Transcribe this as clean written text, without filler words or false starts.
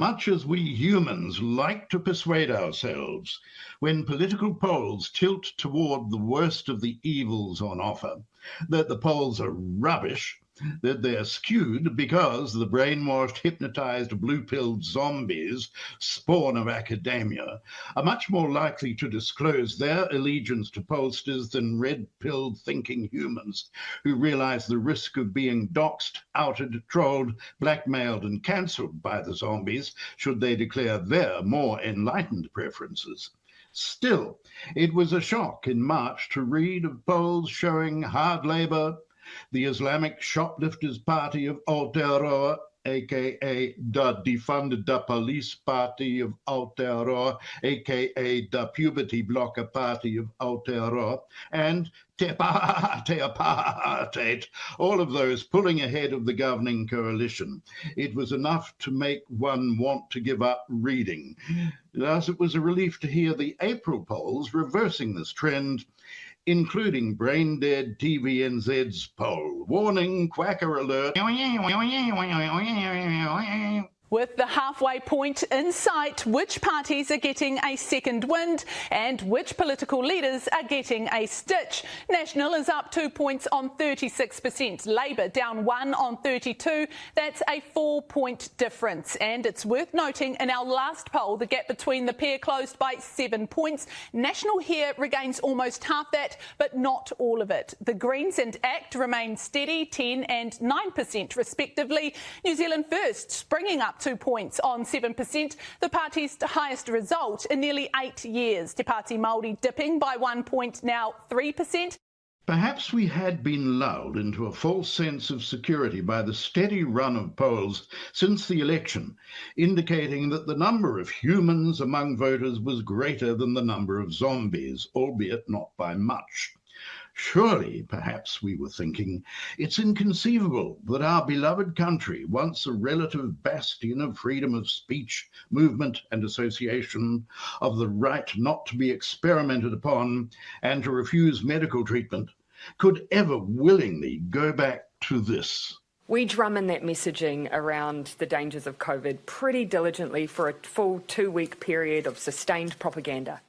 Much as we humans like to persuade ourselves, when political polls tilt toward the worst of the evils on offer, that the polls are rubbish, that they're skewed because the brainwashed, hypnotized, blue-pilled zombies, spawn of academia, are much more likely to disclose their allegiance to pollsters than red-pilled thinking humans who realize the risk of being doxed, outed, trolled, blackmailed, and cancelled by the zombies should they declare their more enlightened preferences. Still, it was a shock in March to read of polls showing hard labour, the Islamic Shoplifters Pāti of Aotearoa, aka the Defund the Police Party of Aotearoa, aka the Puberty Blocker Party of Aotearoa, and Te Apārtheid, all of those pulling ahead of the governing coalition. It was enough to make one want to give up reading. Thus, it was a relief to hear the April polls reversing this trend, including brain-dead TVNZ's poll. Warning, quacker alert. With the halfway point in sight, which parties are getting a second wind and which political leaders are getting a stitch? National is up 2 points on 36%, Labour down 1 on 32. That's a 4-point difference. And it's worth noting in our last poll, the gap between the pair closed by 7 points. National here regains almost half that, but not all of it. The Greens and ACT remain steady, 10 and 9% respectively. New Zealand First springing up 2 points on 7%, the party's highest result in nearly 8 years. Te Pāti Māori dipping by 1 point, now 3%. Perhaps we had been lulled into a false sense of security by the steady run of polls since the election, indicating that the number of humans among voters was greater than the number of zombies, albeit not by much. Surely, perhaps we were thinking, it's inconceivable that our beloved country, once a relative bastion of freedom of speech, movement and association, of the right not to be experimented upon and to refuse medical treatment, could ever willingly go back to this. We drum in that messaging around the dangers of COVID pretty diligently for a full 2-week period of sustained propaganda.